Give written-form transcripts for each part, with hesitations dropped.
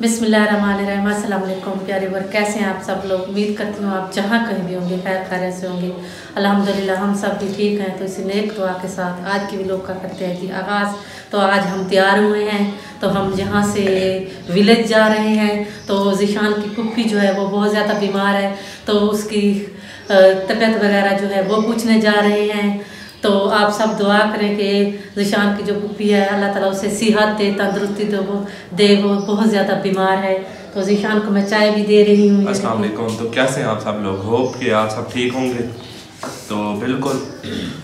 बिस्मिल्लाहिर्रहमानिर्रहीम। अस्सलाम वालेकुम प्यारे वर्ग, कैसे हैं आप सब लोग। उम्मीद करती हूँ आप जहाँ कहीं भी होंगे खैर खैरियत से होंगे। अल्हम्दुलिल्लाह हम सब भी ठीक हैं। तो इसी नेक दुआ के साथ आज की व्लॉग का करते हैं जी आगाज़। तो आज हम तैयार हुए हैं, तो हम जहाँ से विलेज जा रहे हैं। तो ज़ीशान की पुप्पी जो है वो बहुत ज़्यादा बीमार है, तो उसकी तबीयत वगैरह जो है वो पूछने जा रहे हैं। तो आप सब दुआ करें कि ज़ीशान की जो पुप्पी है अल्लाह ताला उसे सेहत दे, तंदुरुस्ती दे। वो बहुत ज़्यादा बीमार है। तो ज़ीशान को मैं चाय भी दे रही हूँ। अस्सलाम वालेकुम। तो कैसे हैं आप सब लोग, होप कि आप सब ठीक होंगे। तो बिल्कुल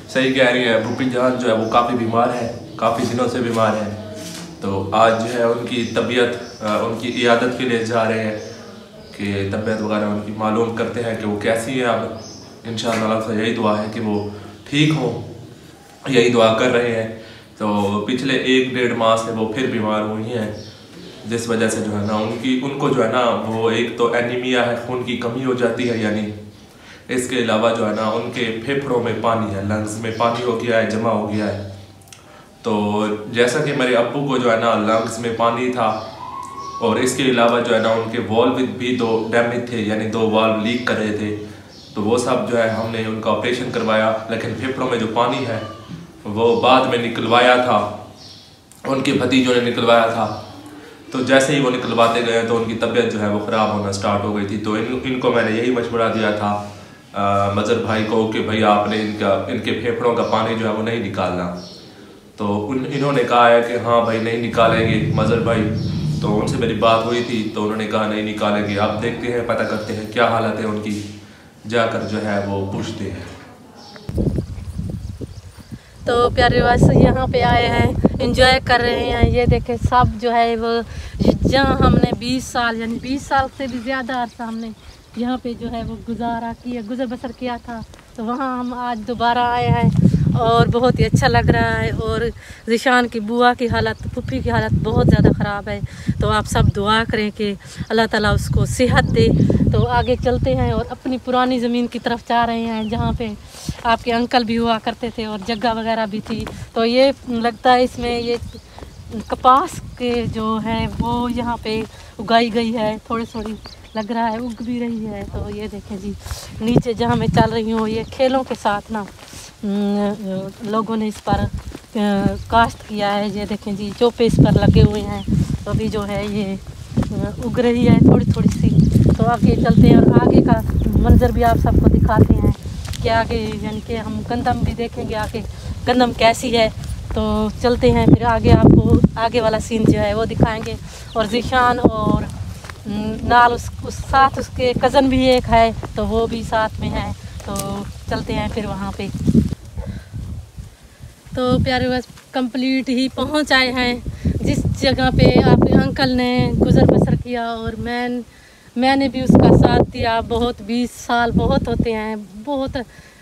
सही कह रही है, पुप्पी जान जो है वो काफ़ी बीमार है, काफ़ी दिनों से बीमार है। तो आज जो है उनकी तबीयत, उनकी इयादत के लिए जा रहे हैं कि तबीयत वगैरह उनकी मालूम करते हैं कि वो कैसी है। अब इंशाअल्लाह से यही दुआ है कि वो ठीक हो, यही दुआ कर रहे हैं। तो पिछले 1-1.5 माह से वो फिर बीमार हुई हैं, जिस वजह से जो है ना उनको जो है ना वो एक तो एनीमिया है, खून की कमी हो जाती है यानी। इसके अलावा जो है ना उनके फेफड़ों में पानी है, लंग्स में पानी हो गया है, जमा हो गया है। तो जैसा कि मेरे अब्बू को जो है ना लंग्स में पानी था, और इसके अलावा जो है ना उनके वॉल्व भी 2 डैमेज थे, यानी 2 वाल्व लीक कर रहे थे। तो वो सब जो है हमने उनका ऑपरेशन करवाया, लेकिन फेफड़ों में जो पानी है वो बाद में निकलवाया था, उनके भतीजों ने निकलवाया था। तो जैसे ही वो निकलवाते गए तो उनकी तबीयत जो है वो ख़राब होना स्टार्ट हो गई थी। तो इनको मैंने यही मशवरा दिया था मज़र भाई को कि भाई आपने इनके फेफड़ों का पानी जो है वो नहीं निकालना। तो इन्होंने कहा है कि हाँ भाई नहीं निकालेंगे मज़र भाई। तो उनसे मेरी बात हुई थी तो उन्होंने कहा नहीं निकालेंगे। अब देखते हैं, पता करते हैं क्या हालत है उनकी, जाकर जो है वो पूछते हैं। तो प्यारे वास यहाँ पे आए हैं, एंजॉय कर रहे हैं। ये देखें सब जो है वो जहाँ हमने 20 साल यानी 20 साल से भी ज़्यादा अर्सा हमने यहाँ पे जो है वो गुजर बसर किया था। तो वहाँ हम आज दोबारा आए हैं और बहुत ही अच्छा लग रहा है। और ज़ीशान की बुआ की हालत, पुप्पी की हालत बहुत ज़्यादा ख़राब है। तो आप सब दुआ करें कि अल्लाह ताला उसको सेहत दे। तो आगे चलते हैं और अपनी पुरानी ज़मीन की तरफ जा रहे हैं, जहाँ पे आपके अंकल भी हुआ करते थे और जगह वगैरह भी थी। तो ये लगता है इसमें ये कपास के जो है वो यहाँ पे उगाई गई है, थोड़ी लग रहा है उग भी रही है। तो ये देखें जी, नीचे जहाँ मैं चल रही हूँ ये खेलों के साथ ना लोगों ने इस पर काश्त किया है। ये देखें जी, चोपे इस पर लगे हुए हैं। तो अभी जो है ये उग रही है थोड़ी सी। तो आगे चलते हैं और आगे का मंजर भी आप सबको दिखाते हैं कि आगे यानी कि हम गंदम भी देखेंगे, आगे गंदम कैसी है। तो चलते हैं फिर आगे, आपको आगे वाला सीन जो है वो दिखाएंगे। और ज़ीशान और नाल उस साथ उसके कज़न भी एक है, तो वो भी साथ में है। तो चलते हैं फिर वहाँ पे। तो प्यारे बस कंप्लीट ही पहुँच आए हैं जिस जगह पे आपके अंकल ने गुज़र बसर किया, और मैंने भी उसका साथ दिया। बहुत 20 साल बहुत होते हैं, बहुत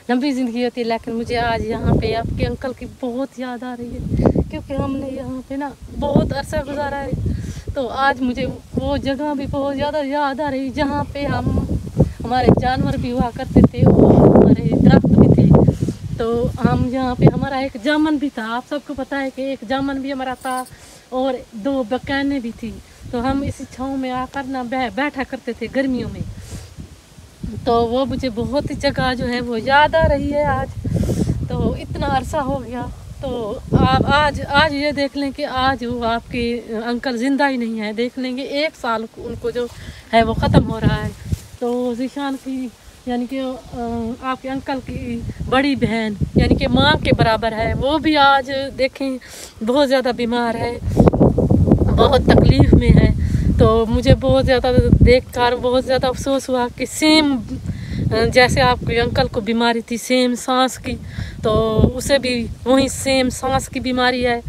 लंबी ज़िंदगी होती है, लेकिन मुझे आज यहाँ पे आपके अंकल की बहुत याद आ रही है, क्योंकि हमने यहाँ पे ना बहुत अरसा गुजारा है। तो आज मुझे वो जगह भी बहुत ज़्यादा याद आ रही, जहाँ पे हमारे जानवर भी हुआ करते थे और हमारे दरख्त भी थे। तो हम यहाँ पे हमारा एक जामन भी था, आप सबको पता है कि एक जामन भी हमारा था और 2 बकाने भी थी। तो हम इसी छाँव में आकर ना बैठा करते थे गर्मियों में। तो वो मुझे बहुत ही जगह जो है वो याद आ रही है आज। तो इतना अरसा हो गया। तो आप आज ये देख लें कि आज वो आपके अंकल ज़िंदा ही नहीं है। देख लेंगे 1 साल उनको जो है वो ख़त्म हो रहा है। तो ज़ीशान की यानी कि आपके अंकल की बड़ी बहन यानी कि माँ के बराबर है, वो भी आज देखें बहुत ज़्यादा बीमार है, बहुत तकलीफ़ में है। तो मुझे बहुत ज़्यादा देखकर बहुत ज़्यादा अफसोस हुआ कि सेम जैसे आपके अंकल को बीमारी थी सेम सांस की, तो उसे भी वही सेम सांस की बीमारी है।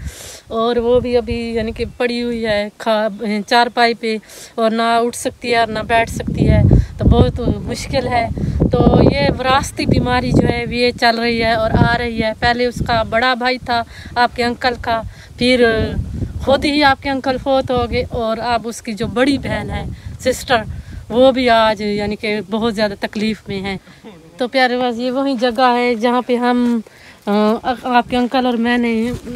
और वो भी अभी यानी कि पड़ी हुई है चारपाई पे, और ना उठ सकती है और ना बैठ सकती है। तो बहुत मुश्किल है। तो ये विरासती बीमारी जो है ये चल रही है और आ रही है। पहले उसका बड़ा भाई था आपके अंकल का, फिर खुद ही आपके अंकल फौत हो गए, और अब उसकी जो बड़ी बहन है सिस्टर, वो भी आज यानी कि बहुत ज़्यादा तकलीफ़ में है। तो प्यारे बस ये वही जगह है जहाँ पे हम आपके अंकल और मैंने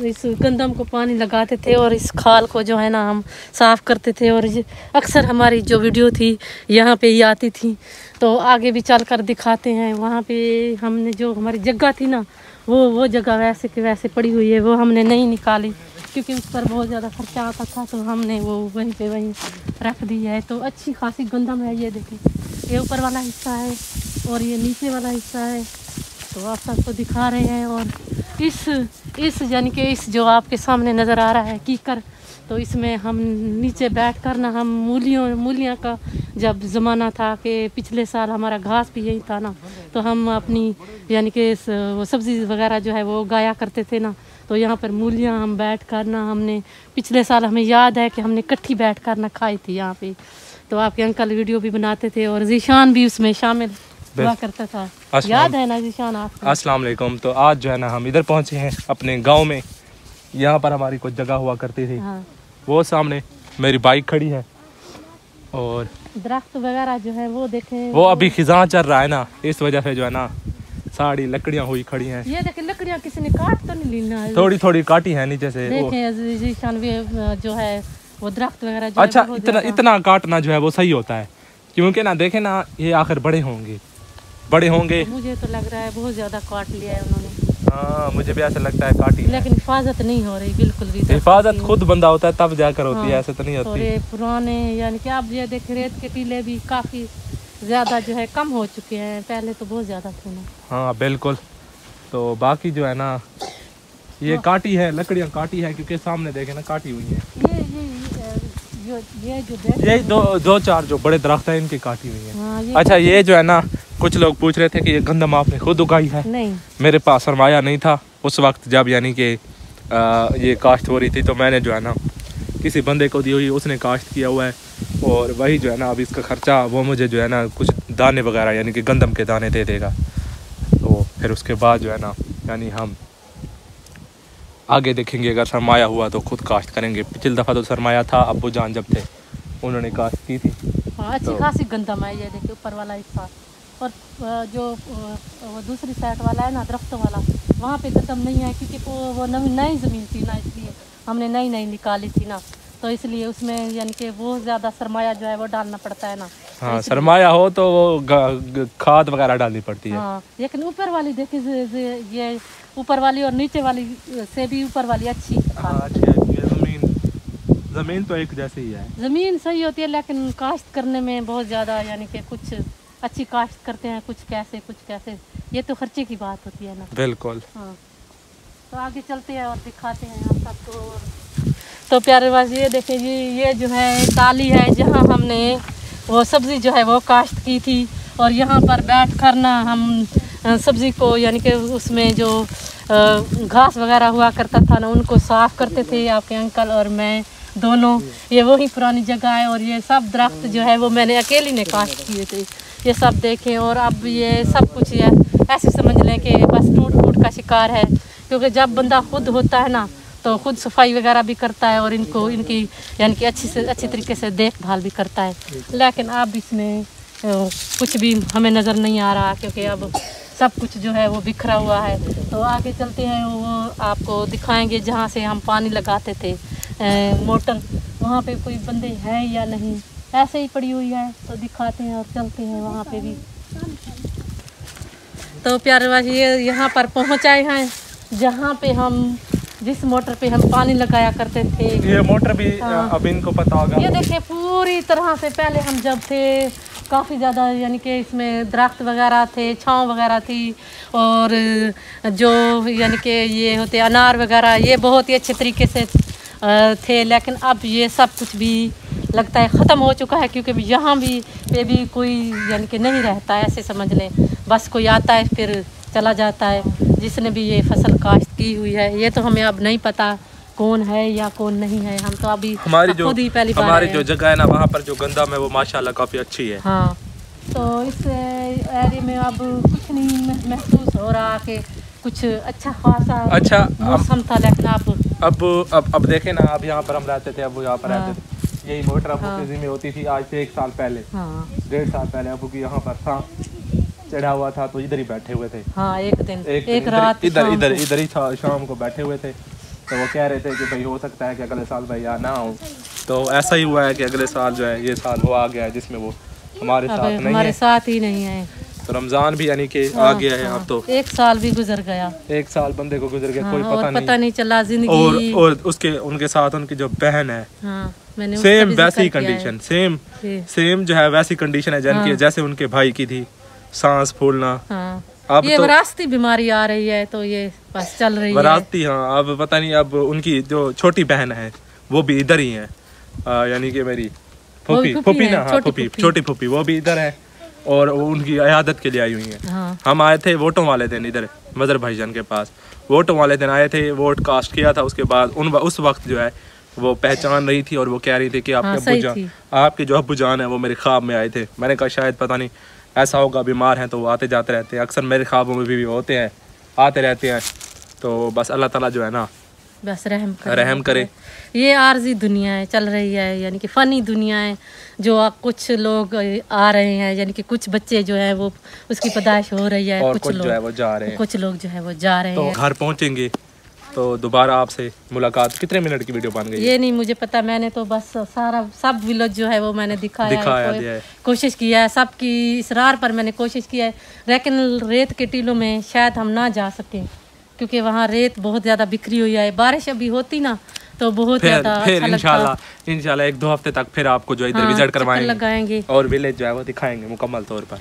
इस गंदम को पानी लगाते थे और इस खाल को जो है ना हम साफ़ करते थे। और अक्सर हमारी जो वीडियो थी यहाँ पे ही आती थी, तो आगे भी चल कर दिखाते हैं। वहाँ पे हमने जो हमारी जगह थी ना, वो जगह वैसे के वैसे पड़ी हुई है, वो हमने नहीं निकाली क्योंकि उस पर बहुत ज़्यादा खर्चा आता था, तो हमने वो वहीं पे वहीं रख दी है। तो अच्छी खासी गंदम है। ये देखिए, ये ऊपर वाला हिस्सा है और ये नीचे वाला हिस्सा है, तो आप सबको दिखा रहे हैं। और इस यानी कि इस जो आपके सामने नज़र आ रहा है कीकर, तो इसमें हम नीचे बैठ कर ना, हम मूलियाँ का जब ज़माना था कि पिछले साल हमारा घास भी यही था ना, तो हम अपनी यानी कि वो सब्ज़ी वगैरह जो है वो उगाया करते थे ना, तो यहाँ पर मूलियाँ हम बैठ कर ना, हमने पिछले साल हमें याद है कि हमने इकट्ठी बैठ कर ना खाई थी यहाँ पे। तो आपके अंकल वीडियो भी बनाते थे और जीशान भी उसमें शामिल हुआ करता था, याद है ना जीशान आपको? अस्सलाम वालेकुम। तो आज जो है ना हम इधर पहुँचे हैं अपने गाँव में। यहाँ पर हमारी कुछ जगह हुआ करती थी। हाँ। वो सामने मेरी बाइक खड़ी है और दरख्त वगैरह जो है वो देखें, वो अभी खिज़ां चल रहा है ना, इस वजह से जो है ना सारी लकड़ियाँ हुई खड़ी हैं। ये देखें, लकड़ियाँ किसी ने काट तो नहीं लेना है, थोड़ी थोड़ी काटी है नीचे से। देखें जीशान जो है वो दरख्त वगैरह जो अच्छा, है इतना काटना जो है वो सही होता है, क्योंकि ना देखे ना ये आखिर बड़े होंगे। मुझे तो लग रहा है बहुत ज्यादा काट लिया है उन्होंने। हाँ, मुझे भी ऐसा लगता है काटी, लेकिन हिफाजत नहीं हो रही बिल्कुल भी। हिफाजत खुद बंदा होता है तब जाकर होती है, ऐसे तो नहीं होती। और ये पुराने यानी कि आप ये देख, रेत के टीले भी काफी ज्यादा जो है कम हो चुके हैं, पहले तो बहुत ज्यादा थे ना। हाँ बिल्कुल। तो बाकी जो है ना ये काटी है, लकड़ियाँ काटी है, क्योंकि सामने देखे ना काटी हुई है। ये दो चार जो बड़े दरख्त हैं इनकी काटी हुई है। हाँ, अच्छा, ये जो है ना कुछ लोग पूछ रहे थे कि ये गंदम आपने खुद उगाई है? नहीं, मेरे पास सरमाया नहीं था उस वक्त जब यानी कि ये काश्त हो रही थी, तो मैंने जो है ना किसी बंदे को दी हुई, उसने काश्त किया हुआ है और वही जो है ना अब इसका खर्चा वो मुझे जो है ना कुछ दाने वगैरह यानी कि गंदम के दाने दे देगा। तो फिर उसके बाद जो है ना यानी हम आगे देखेंगे, अगर सरमाया हुआ तो खुद काश्त करेंगे। पिछली दफ़ा तो सरमाया था, अब्बू जान जब थे उन्होंने काश्त की थी। हाँ, अच्छी खासी गंदम है। ये देखिए ऊपर वाला हिस्सा, और जो वो दूसरी साइड वाला है ना दरख्तों वाला, वहाँ पे गंदम नहीं है क्योंकि वो नई ज़मीन थी ना, इसलिए हमने नई निकाली थी ना, तो इसलिए उसमें यानी कि बहुत ज़्यादा सरमाया जो है वो डालना पड़ता है ना। हाँ, सरमाया हो तो वो खाद वगैरह डालनी पड़ती है। हाँ, लेकिन ऊपर वाली देखिए, ये ऊपर वाली और नीचे वाली से भी ऊपर वाली अच्छी। हाँ, ज़मीन तो एक जैसी ही है, ज़मीन सही होती है, लेकिन काश्त करने में बहुत ज़्यादा यानी कि कुछ अच्छी काश्त करते हैं, कुछ कैसे, ये तो खर्चे की बात होती है ना। बिल्कुल। हाँ, तो आगे चलते हैं और दिखाते हैं आप सबको। तो प्यारे बाज ये देखिए जी, ये जो है ताली है जहाँ हमने वो सब्ज़ी जो है वो काश्त की थी, और यहाँ पर बैठ कर ना हम सब्ज़ी को यानी कि उसमें जो घास वगैरह हुआ करता था ना उनको साफ़ करते थे आपके अंकल और मैं दोनों। ये वही पुरानी जगह है और ये सब दरख्त जो है वो मैंने अकेली ने काश्त किए थे, ये सब देखें। और अब ये सब कुछ ये ऐसे समझ लें कि बस टूट का शिकार है, क्योंकि जब बंदा खुद होता है ना तो खुद सफाई वगैरह भी करता है और इनकी यानी कि अच्छी तरीके से देखभाल भी करता है। लेकिन अब इसमें कुछ भी हमें नज़र नहीं आ रहा, क्योंकि अब सब कुछ जो है वो बिखरा हुआ है। तो आगे चलते हैं, वो आपको दिखाएंगे जहाँ से हम पानी लगाते थे मोटर, वहाँ पे कोई बंदे हैं या नहीं, ऐसे ही पड़ी हुई है, तो दिखाते हैं और चलते हैं वहाँ पे भी। तो प्यारे बाजी ये यहाँ पर पहुँच आए हैं जहाँ पे हम जिस मोटर पे हम पानी लगाया करते थे। ये मोटर भी अब इनको पता होगा। ये देखिए पूरी तरह से पहले हम जब थे काफ़ी ज़्यादा यानी कि इसमें दरख्त वगैरह थे, छाँव वगैरह थी, और जो यानी कि ये होते अनार वगैरह ये बहुत ही अच्छे तरीके से थे। लेकिन अब ये सब कुछ भी लगता है ख़त्म हो चुका है, क्योंकि यहाँ भी पे भी कोई यानी कि नहीं रहता है, ऐसे समझ लें। बस कोई आता है फिर चला जाता है, जिसने भी ये फसल काश्त की हुई है। ये तो हमें अब नहीं पता कौन है या कौन नहीं है, हम तो अभी खुद ही पहली बार हमारी जो जगह है ना वहाँ पर जो गंदम है वो माशाल्लाह काफ़ी अच्छी है। हाँ, तो इस एरिया में अब कुछ नहीं महसूस हो रहा कि कुछ अच्छा खासा मौसम था। लेकिन अब देखें ना, अब यहाँ पर हम रहते थे, अब यहाँ पर रहते थे, यही मोटर अब में होती थी आज से 1 साल पहले, 1.5 साल पहले अब यहाँ पर था। चढ़ा हुआ था तो इधर ही बैठे हुए थे। हाँ, एक रात इधर ही था, शाम को बैठे हुए थे। तो वो कह रहे थे कि भाई हो सकता है कि अगले साल भाई या ना हो। तो ऐसा ही हुआ है कि अगले साल जो है ये साल वो आ गया है जिसमें वो हमारे साथ ही नहीं है। तो रमज़ान भी यानी कि आ गया है। अब तो 1 साल भी गुजर गया, 1 साल बंदे को गुजर गया, कोई पता नहीं चला जिंदगी। और उनके साथ उनकी जो बहन है, मैंने सेम वैसी कंडीशन, सेम जो है वैसी कंडीशन है जैसे उनके भाई की थी, सांस फूलना। अब ये विरासती बीमारी आ रही है तो ये बस चल रही है विरासती। हाँ, अब पता नहीं, अब उनकी जो छोटी बहन है वो भी इधर ही है, यानी कि मेरी फूफी ना, हाँ छोटी फूफी वो भी इधर है और वो उनकी इयादत के लिए आई हुई है। हम आए थे वोटों वाले दिन इधर मदर भाईजान के पास, वोटों वाले दिन आए थे, वोट कास्ट किया था। उसके बाद उस वक्त जो है वो पहचान रही थी और वो कह रही थी कि आपके जो अब्बू जान है वो मेरे ख्वाब में आए थे। मैंने कहा शायद पता नहीं ऐसा होगा, बीमार हैं तो वो आते जाते रहते हैं, अक्सर मेरे ख्वाबों में भी होते हैं, आते रहते हैं। तो बस अल्लाह ताला जो है ना बस रहम करे। ये आर्जी दुनिया है, चल रही है, यानी कि फ़नी दुनिया है। जो कुछ लोग आ रहे हैं, यानी कि कुछ बच्चे जो है वो उसकी पैदाइश हो रही है, और कुछ जो है वो जा रहे हैं, कुछ लोग जो है वो जा रहे हैं। तो घर पहुंचेंगे तो दोबारा आपसे मुलाकात। कितने मिनट की वीडियो बन गई ये नहीं मुझे पता, मैंने तो बस सब विलेज जो है वो मैंने दिखाया है, कोशिश किया है, सबकी इसरार पर मैंने कोशिश किया है। लेकिन रेत के टीलों में शायद हम ना जा सकें क्योंकि वहाँ रेत बहुत ज़्यादा बिखरी हुई है। बारिश अभी होती ना तो बहुत ज़्यादा फिर इंशाल्लाह 1-2 हफ्ते तक फिर आपको जो इधर विजिट करवाएंगे और विलेज जो है वो दिखाएंगे मुकम्मल तौर पर।